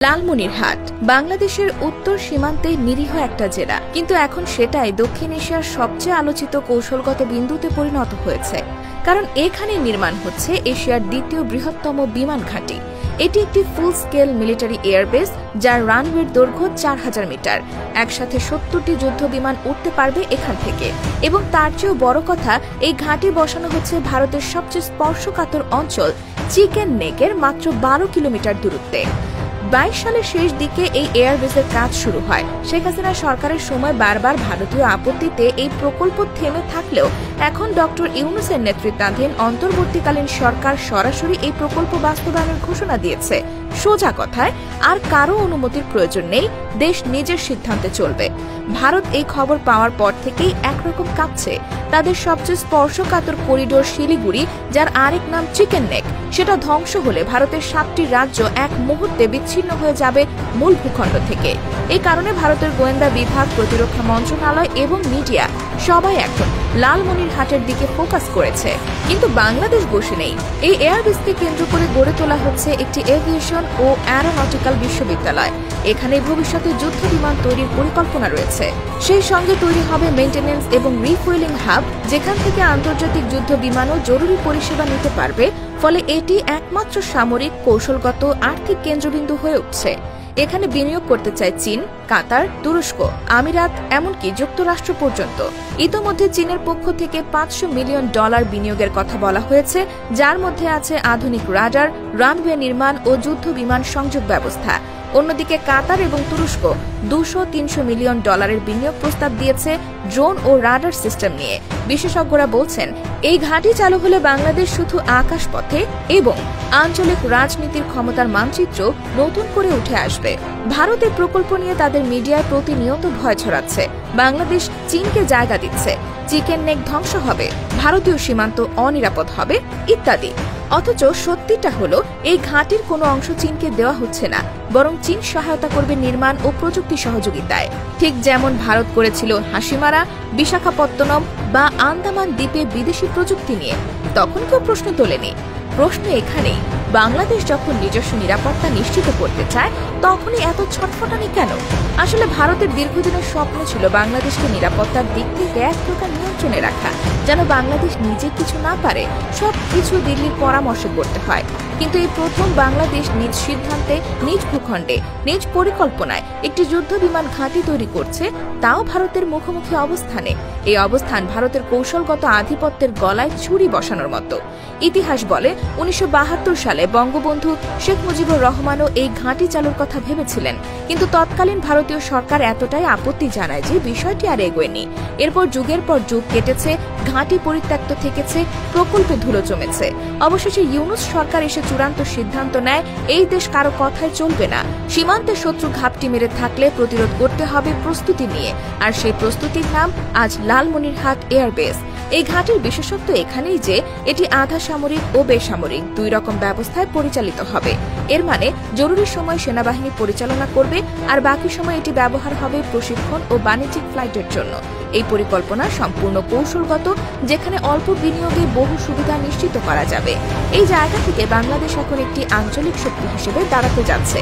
লালমনিরহাট বাংলাদেশের উত্তর সীমান্তে নিরীহ একটা জেলা, কিন্তু এখন সেটাই দক্ষিণ এশিয়ার সবচেয়ে আলোচিত কৌশলগত বিন্দুতে পরিণত হয়েছে। কারণ এখানে নির্মাণ হচ্ছে এশিয়ার দ্বিতীয় বৃহত্তম বিমান ঘাঁটি। এটি একটি ফুল স্কেল মিলিটারি এয়ারবেস, যার রানওয়ের দৈর্ঘ্য 4000 মিটার। একসাথে 70টি যুদ্ধ বিমান উঠতে পারবে এখান থেকে। এবং তার চেয়েও বড় কথা, এই ঘাঁটি বসানো হচ্ছে ভারতের সবচেয়ে স্পর্শকাতর অঞ্চল চিকেন নেকের মাত্র 12 কিলোমিটার দূরত্বে। 22 সালের শেষ দিকে এই এয়ারবেসের কাজ শুরু হয়। শেখ হাসিনা সরকারের সময় বারবার ভারতীয় আপত্তিতে এই প্রকল্প থেমে থাকলেও এখন ডক্টর ইউনূসের নেতৃত্বাধীন অন্তর্বর্তীকালীন সরকার সরাসরি এই প্রকল্প বাস্তবায়নের ঘোষণা দিয়েছে। সোজা কথায় আর কারো অনুমতির প্রয়োজন নেই, দেশ নিজের সিদ্ধান্তে চলবে। ভারত এই খবর পাওয়ার পর থেকেই একরকম কাঁপছে। তাদের সবচেয়ে স্পর্শকাতর করিডোর শিলিগুড়ি, যার আরেক নাম চিকেন নেক, সেটা ধ্বংস হলে ভারতের 7টি রাজ্য এক মুহূর্তে বিচ্ছিন্ন হয়ে যাবে মূল ভূখণ্ড থেকে। এই কারণে ভারতের গোয়েন্দা বিভাগ, প্রতিরক্ষা মন্ত্রণালয় এবং মিডিয়া সবাই এখন লালমনিরহাটের দিকে ফোকাস করেছে। কিন্তু বাংলাদেশ বসে নেই। এই এয়ারবেসকে কেন্দ্র করে গড়ে তোলা হচ্ছে একটি এভিয়েশন ও অ্যারোনটিক্যাল বিশ্ববিদ্যালয়। এখানে ভবিষ্যতে যুদ্ধ বিমান তৈরির পরিকল্পনা রয়েছে। সেই সঙ্গে তৈরি হবে মেইনটেনেন্স এবং রিফুয়েলিং হাব, যেখান থেকে আন্তর্জাতিক যুদ্ধ বিমানও জরুরি পরিষেবা নিতে পারবে। ফলে এটি একমাত্র সামরিক, কৌশলগত, আর্থিক কেন্দ্রবিন্দু হয়ে উঠছে। এখানে বিনিয়োগ করতে চায় চীন, কাতার, তুরস্ক, আমিরাত, এমনকি যুক্তরাষ্ট্র পর্যন্ত। ইতোমধ্যে চীনের পক্ষ থেকে $500 মিলিয়ন বিনিয়োগের কথা বলা হয়েছে, যার মধ্যে আছে আধুনিক রাডার, রানওয়ে নির্মাণ ও যুদ্ধ বিমান সংযোগ ব্যবস্থা। অন্যদিকে কাতার এবং তুরস্ক $200-300 মিলিয়ন বিনিয়োগ প্রস্তাব দিয়েছে ড্রোন ও রাডার সিস্টেম নিয়ে। বিশেষজ্ঞরা বলছেন, এই ঘাঁটি চালু হলে বাংলাদেশ শুধু আকাশপথে এবং আঞ্চলিক রাজনীতির ক্ষমতার মানচিত্র নতুন করে উঠে আসবে। ভারতের প্রকল্প নিয়ে তাদের মিডিয়ায় প্রতিনিয়ত ভয় ছড়াচ্ছে। বাংলাদেশ চীনকে জায়গা দিচ্ছে, চিকেন নেক ধ্বংস হবে, ভারতীয় সীমান্ত অনিরাপদ হবে ইত্যাদি। অথচ সত্যিটা হলো, এই ঘাঁটির কোনো অংশ চীনকে দেওয়া হচ্ছে না, বরং চীন সহায়তা করবে নির্মাণ ও প্রযুক্তি সহযোগিতায়। ঠিক যেমন ভারত করেছিল হাসিমারা, বিশাখাপত্তনম বা আন্দামান দ্বীপে বিদেশি প্রযুক্তি নিয়ে। তখন কেউ প্রশ্ন তোলেনি। প্রশ্ন এখানেই, বাংলাদেশ যখন নিজস্ব নিরাপত্তা নিশ্চিত করতে চায়, তখনই এত ছটফটানি কেন? আসলে ভারতের দীর্ঘদিনের স্বপ্ন ছিল বাংলাদেশকে নিরাপত্তার দিক থেকে এক প্রকার নিয়ন্ত্রণে রাখা, যেন বাংলাদেশ নিজে কিছু না পারে, সবকিছু দিল্লির পরামর্শে করতে হয়। কিন্তু এই প্রথম বাংলাদেশ নিজ সিদ্ধান্তে, নিজ ভূখণ্ডে, নিজ পরিকল্পনায় একটি যুদ্ধ বিমান ঘাঁটি তৈরি করছে, তাও ভারতের মুখোমুখি অবস্থানে। এই অবস্থান ভারতের কৌশলগত আধিপত্যের গলায় ছুরি বসানোর মতো। ইতিহাস বলে, 1972 সালে বঙ্গবন্ধু শেখ মুজিবুর রহমানও এই ঘাঁটি চালুর কথা ভেবেছিলেন, কিন্তু তৎকালীন ভারতীয় সরকার এতটাই আপত্তি জানায় যে বিষয়টি আর এগোয়নি। এরপর যুগের পর যুগ কেটেছে, ঘাঁটি পরিত্যক্ত থেকেছে, প্রকল্পে ধুলো জমেছে। অবশেষে ইউনূস সরকার এসে চূড়ান্ত সিদ্ধান্ত নেয়, এই দেশ কারো কথায় চলবে না। সীমান্তে শত্রু ঘাপটি মেরে থাকলে প্রতিরোধ করতে হবে প্রস্তুতি নিয়ে। আর সেই প্রস্তুতির নাম আজ লালমনিরহাট এয়ারবেস। এই ঘাঁটির বিশেষত্ব এখানেই যে এটি আধা সামরিক ও বেসামরিক দুই রকম ব্যবস্থায় পরিচালিত হবে। এর মানে জরুরি সময় সেনাবাহিনী পরিচালনা করবে, আর বাকি সময় এটি ব্যবহার হবে প্রশিক্ষণ ও বাণিজ্যিক ফ্লাইটের জন্য। এই পরিকল্পনা সম্পূর্ণ কৌশলগত, যেখানে অল্প বিনিয়োগে বহু সুবিধা নিশ্চিত করা যাবে। এই জায়গা থেকে বাংলাদেশ এখন একটি আঞ্চলিক শক্তি হিসেবে দাঁড়াতে যাচ্ছে।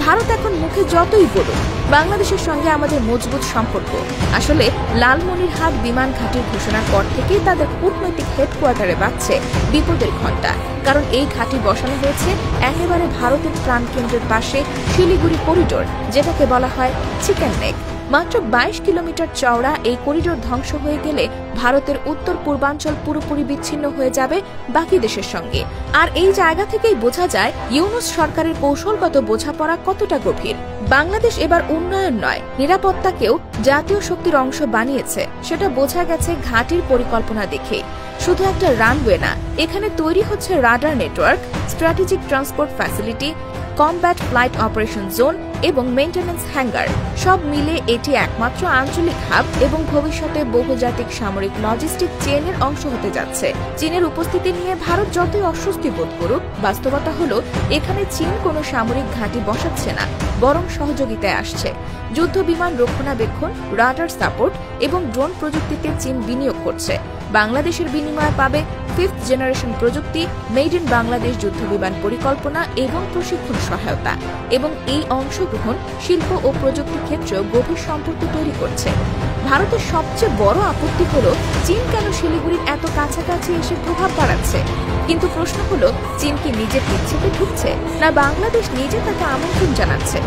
ভারত এখন মুখে যতই বলুক, বাংলাদেশের সঙ্গে আমাদের মজবুত সম্পর্ক। আসলে লালমনিরহাট বিমান ঘাঁটির ঘোষণার পর থেকেই তাদের কূটনৈতিক হেডকোয়ার্টারে বাজছে বিপদের ঘণ্টা। কারণ এই ঘাঁটি বসানো হয়েছে একেবারে ভারতের প্রাণকেন্দ্রের পাশে শিলিগুড়ি করিডোর, যেটাকে বলা হয় চিকেন নেক। মাত্র 22 কিলোমিটার চওড়া এই করিডোর ধ্বংস হয়ে গেলে ভারতের উত্তর পূর্বাঞ্চল পুরোপুরি বিচ্ছিন্ন হয়ে যাবে বাকি দেশের সঙ্গে। আর এই জায়গা থেকেই বোঝা যায় ইউনূস সরকারের কৌশলগত বোঝাপড়া কতটা গভীর। বাংলাদেশ এবার উন্নয়ন নয়, নিরাপত্তাকেও জাতীয় শক্তির অংশ বানিয়েছে। সেটা বোঝা গেছে ঘাঁটির পরিকল্পনা দেখে। শুধু একটা রানওয়ে না, এখানে তৈরি হচ্ছে radar network, strategic transport facility, combat flight operation zone এবং মেইনটেনেন্স হ্যাঙ্গার। সব মিলে এটি একমাত্র আঞ্চলিক হাব এবং ভবিষ্যতে বহুজাতিক সামরিক লজিস্টিক চেইনের অংশ হতে যাচ্ছে। চীনের উপস্থিতি নিয়ে ভারত যতই অস্বস্তি বোধ করুক, বাস্তবতা হলো এখানে চীন কোনো সামরিক ঘাঁটি বসাচ্ছে না, বরং সহযোগিতায় আসছে। যুদ্ধ বিমান রক্ষণাবেক্ষণ, রাডার সাপোর্ট এবং ড্রোন প্রযুক্তিতে চীন বিনিয়োগ করছে। বাংলাদেশের বিনিময়ে পাবে 5th জেনারেশন প্রযুক্তি, মেড ইন বাংলাদেশ যুদ্ধবিমান পরিকল্পনা এবং প্রশিক্ষণ সহায়তা, এবং এই অংশগ্রহণ শিল্প ও প্রযুক্তি ক্ষেত্রেও গভীর সম্পর্ক তৈরি করছে। ভারতের সবচেয়ে বড় আপত্তি হল চীন কেন শিলিগুড়ির এত কাছাকাছি এসে প্রভাব বাড়াচ্ছে। কিন্তু প্রশ্ন হলো, চীন কি নিজের ইচ্ছেতে ঢুকছে, না বাংলাদেশ নিজে তাকে আমন্ত্রণ জানাচ্ছে?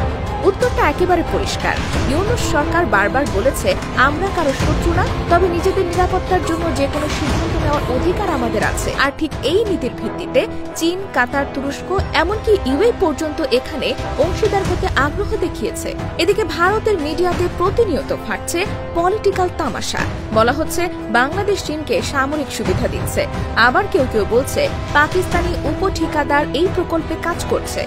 উত্তরটা একেবারে পরিষ্কার। ইউনূস সরকার বারবার বলেছে, আমরা কারো শত্রু না, তবে নিজেদের নিরাপত্তার জন্য যে কোনো সিদ্ধান্ত নেওয়ার অধিকার আমাদের আছে। আর ঠিক এই নীতির ভিত্তিতে চীন, কাতার, তুরস্ক, এমনকি ইউএই পর্যন্ত এখানে অংশীদার হতে আগ্রহ দেখিয়েছে। এদিকে ভারতের মিডিয়াতে প্রতিনিয়ত ফাটছে পলিটিক্যাল তামাশা। বলা হচ্ছে বাংলাদেশ চীনকে সামরিক সুবিধা দিচ্ছে, আবার কেউ কেউ বলছে পাকিস্তানি উপঠিকাদার এই প্রকল্পে কাজ করছে।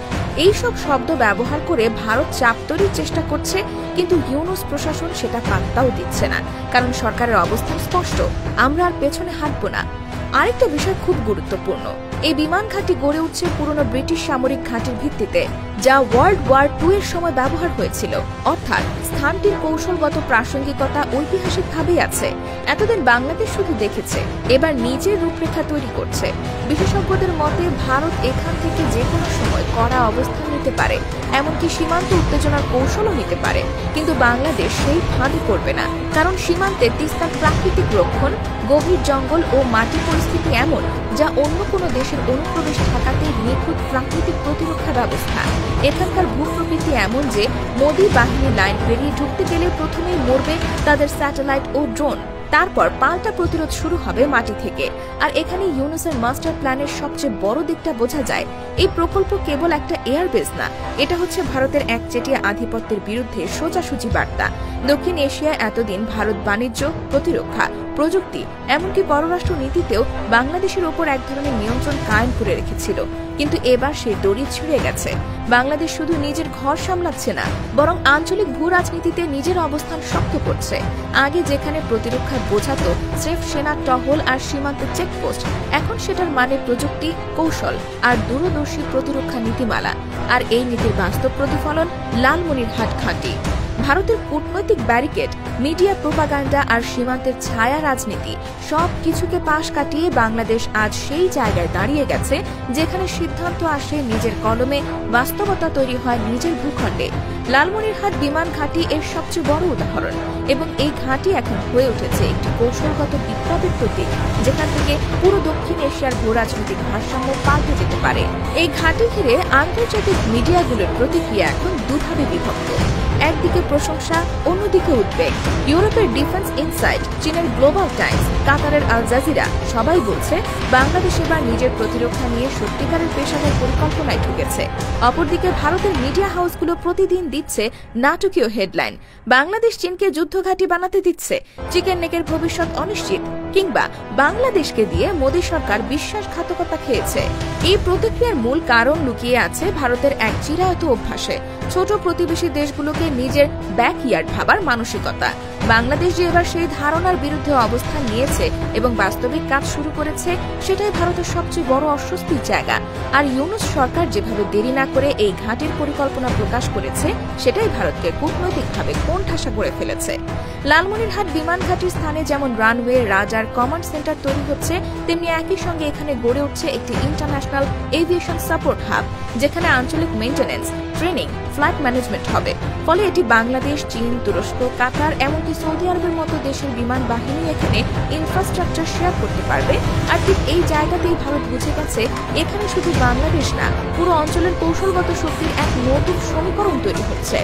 এইসব শব্দ ব্যবহার করে ভারত চাপ তৈরির চেষ্টা করছে, কিন্তু ইউনূস প্রশাসন সেটা পাত্তাও দিচ্ছে না, কারণ সরকারের অবস্থান স্পষ্ট, আমরা আর পেছনে হাঁটব না। আরেকটা বিষয় খুব গুরুত্বপূর্ণ, এই বিমান ঘাঁটি গড়ে উঠছে পুরনো ব্রিটিশ সামরিক ঘাঁটির ভিত্তিতে, যা ওয়ার্ল্ড ওয়ার 2 এর সময় ব্যবহার হয়েছিল। অর্থাৎ স্থানটির কৌশলগত প্রাসঙ্গিকতা ঐতিহাসিকভাবেই আছে। এতদিন বাংলাদেশ শুধু দেখেছে, এবার নিজের রূপরেখা তৈরি করছে। বিশেষজ্ঞদের মতে ভারত এখান থেকে যে কোনো সময় কড়া অবস্থান নিতে পারে, এমনকি সীমান্ত উত্তেজনার কৌশলও নিতে পারে। কিন্তু বাংলাদেশ সেই ফাঁদে পড়বে না, কারণ সীমান্তে তিস্তার প্রাকৃতিক রক্ষণ, গভীর জঙ্গল ও মাটি পরিস্থিতি এমন, যা অন্য কোনো দেশের অনুপ্রবেশ ঠেকাতে নিখুঁত প্রাকৃতিক প্রতিরক্ষা ব্যবস্থা। এখানকার ভূপ্রকৃতি এমন যে মোদি বাহিনী লাইন পেরিয়ে ঢুকতে গেলে প্রথমেই মরবে তাদের স্যাটেলাইট ও ড্রোন, তারপর পাল্টা প্রতিরোধ শুরু হবে মাটি থেকে। আর এখানে ইউনূসের মাস্টার প্ল্যানের সবচেয়ে বড় দিকটা বোঝা যায়। এই প্রকল্প কেবল একটা এয়ারবেস না, এটা হচ্ছে ভারতের একচেটিয়া আধিপত্যের বিরুদ্ধে সোজাসুজি বার্তা। দক্ষিণ এশিয়ায় এতদিন ভারত বাণিজ্য, প্রতিরক্ষা, প্রযুক্তি, এমনকি পররাষ্ট্র নীতিতেও বাংলাদেশের ওপর এক ধরনের নিয়ন্ত্রণ কায়েম করে রেখেছিল, কিন্তু এবার সেই দড়ি ছিঁড়ে গেছে। বাংলাদেশ শুধু নিজের ঘর সামলাচ্ছে না, বরং আঞ্চলিক ভূ রাজনীতিতে নিজের অবস্থান শক্ত করছে। আগে যেখানে প্রতিরক্ষার বোঝাতো স্রেফ সেনা টহল আর সীমান্তে চেকপোস্ট, এখন সেটার মানে প্রযুক্তি, কৌশল আর দূরদর্শী প্রতিরক্ষা নীতিমালা। আর এই নীতির বাস্তব প্রতিফলন লালমনিরহাট ঘাঁটি। ভারতের কূটনৈতিক ব্যারিকেড, মিডিয়া প্রোপাগান্ডা আর সীমান্তের ছায়া রাজনীতি সব কিছুকে পাশ কাটিয়ে বাংলাদেশ আজ সেই জায়গায় দাঁড়িয়ে গেছে যেখানে সিদ্ধান্ত আসে নিজের কলমে, বাস্তবতা তৈরি হয় নিজের ভূখণ্ডে। লালমনিরহাট বিমান ঘাঁটি এর সবচেয়ে বড় উদাহরণ, এবং এই ঘাঁটি এখন হয়ে উঠেছে একটি কৌশলগত বিপ্লবের প্রতীক, যেখান থেকে পুরো দক্ষিণ এশিয়ার ভূ রাজনৈতিক ভারসাম্য পাল্টে যেতে পারে। এই ঘাঁটি ঘিরে আন্তর্জাতিক মিডিয়াগুলোর প্রতিক্রিয়া এখন দুভাবে বিভক্ত। একদিকে প্রশংসা, অন্যদিকে উদ্বেগ। ইউরোপের ডিফেন্স ইনসাইট, চীনের গ্লোবাল টাইমস, কাতারের আল জাজিরা সবাই বলছে বাংলাদেশ এবার নিজের প্রতিরক্ষা নিয়ে সত্যিকারের পেশাদার পরিকল্পনায় ঢুকেছে। অপরদিকে ভারতের মিডিয়া হাউসগুলো প্রতিদিন দিচ্ছে নাটকীয় হেডলাইন, বাংলাদেশ চীনকে যুদ্ধঘাঁটি বানাতে দিচ্ছে, চিকেন নেকের ভবিষ্যৎ অনিশ্চিত, কিংবা বাংলাদেশকে দিয়ে মোদী সরকার বিশ্বাসঘাতকতা খেয়েছে। এই প্রতিক্রিয়ার মূল কারণ লুকিয়ে আছে ভারতের এক চিরায়ত অভ্যাসে, ছোট প্রতিবেশী দেশগুলোকে নিজের ব্যাকইয়ার্ড ভাবার মানসিকতা। বাংলাদেশ যে এবার সেই ধারণার বিরুদ্ধে অবস্থান নিয়েছে এবং বাস্তবিক কাজ শুরু করেছে, সেটাই ভারতের সবচেয়ে বড় অস্বস্তির জায়গা। আর ইউনূস সরকার যেভাবে দেরি না করে এই ঘাঁটির পরিকল্পনা প্রকাশ করেছে, সেটাই ভারতকে কূটনৈতিকভাবে কোণঠাসা করে ফেলেছে। লালমনিরহাট বিমান ঘাঁটির স্থানে যেমন রানওয়ে, রাজার কমান্ড সেন্টার তৈরি হচ্ছে, তেমনি একই সঙ্গে এখানে গড়ে উঠছে একটি ইন্টারন্যাশনাল এভিয়েশন সাপোর্ট হাব, যেখানে আঞ্চলিক মেইনটেনেন্স, ট্রেনিং, ফ্লাইট ম্যানেজমেন্ট হবে। ফলে এটি বাংলাদেশ, চীন, তুরস্ক, কাতার, এমনকি সৌদি আরবের মতো দেশের বিমান বাহিনী এখানে ইনফ্রাস্ট্রাকচার শেয়ার করতে পারবে। আর ঠিক এই জায়গাতেই ভারত বুঝে গেছে, এখানে শুধু বাংলাদেশ না, পুরো অঞ্চলের কৌশলগত শক্তির এক নতুন সমীকরণ তৈরি হচ্ছে।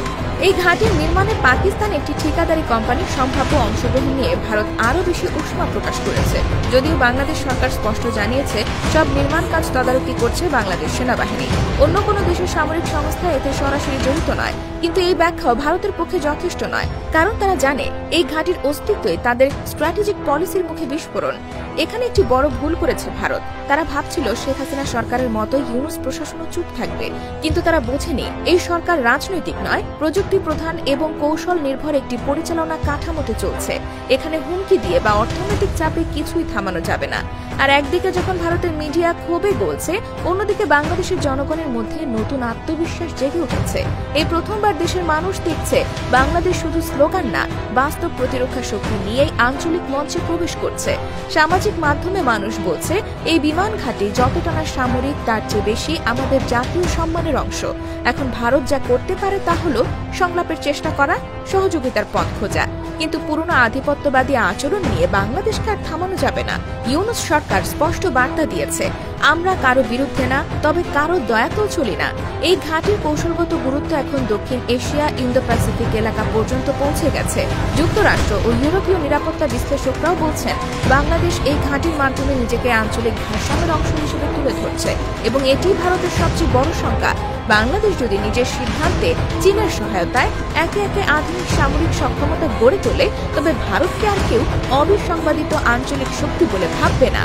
এই ঘাঁটির নির্মাণে পাকিস্তান একটি ঠিকাদারি কোম্পানির সম্ভাব্য অংশগ্রহণ নিয়ে ভারত আরও বেশি উষ্মা প্রকাশ করেছে। যদিও বাংলাদেশ সরকার স্পষ্ট জানিয়েছে, সব নির্মাণ কাজ তদারকি করছে বাংলাদেশ সেনাবাহিনী, অন্য কোনো দেশের সামরিক সংস্থা এতে সরাসরি জড়িত নয়। কিন্তু এই ব্যাখ্যাও ভারতের পক্ষে যথেষ্ট নয়, কারণ তারা জানে এই ঘাঁটির অস্তিত্বই তাদের স্ট্র্যাটেজিক পলিসির মুখে বিস্ফোরণ। এখানে একটি বড় ভুল করেছে ভারত। তারা ভাবছিল শেখ হাসিনা সরকারের মতো ইউনূস প্রশাসনও চুপ থাকবে, কিন্তু তারা বোঝেনি এই সরকার রাজনৈতিক নয়, প্রযুক্তি প্রধান এবং কৌশল নির্ভর একটি পরিচালনা কাঠামোতে চলছে। এখানে হুমকি দিয়ে বা অর্থনৈতিক চাপে কিছুই থামানো যাবে না। আর একদিকে যখন ভারতের মিডিয়া ক্ষোভে গলছে, অন্যদিকে বাংলাদেশের জনগণের মধ্যে নতুন আত্মবিশ্বাস জেগে জেগে উঠেছে। এই প্রথমবার দেশের মানুষ দেখছে বাংলাদেশ শুধু স্লোগান না, বাস্তব প্রতিরক্ষা শক্তি নিয়েই আঞ্চলিক মঞ্চে প্রবেশ করছে। সামাজিক মাধ্যমে মানুষ বলছে, এই বিমান ঘাঁটি যতটা না সামরিক, তার চেয়ে বেশি আমাদের জাতীয় সম্মানের অংশ। এখন ভারত যা করতে পারে তা হলো সংলাপের চেষ্টা করা, সহযোগিতার পথ খোঁজা। কিন্তু পুরনো আধিপত্যবাদী আচরণ নিয়ে বাংলাদেশকে আর থামানো যাবে না। ইউনূস সরকার স্পষ্ট বার্তা দিয়েছে, আমরা কারো বিরুদ্ধে না, তবে কারো দয়াতেও চলি না। এই ঘাঁটির কৌশলগত গুরুত্ব এখন দক্ষিণ এশিয়া, ইন্দো প্যাসিফিক এলাকা পর্যন্ত পৌঁছে গেছে। যুক্তরাষ্ট্র ও ইউরোপীয় নিরাপত্তা বিশ্লেষকরাও বলছেন, বাংলাদেশ এই ঘাঁটির মাধ্যমে নিজেকে আঞ্চলিক ভারসাম্যের অংশ হিসেবে তুলে ধরছে এবং এটি ভারতের সবচেয়ে বড় শঙ্কা। বাংলাদেশ যদি নিজের সিদ্ধান্তে চীনের সহায়তায় একে একে আধুনিক সামরিক সক্ষমতা গড়ে তোলে, তবে ভারতকে আর কেউ অবিসংবাদিত আঞ্চলিক শক্তি বলে ভাববে না।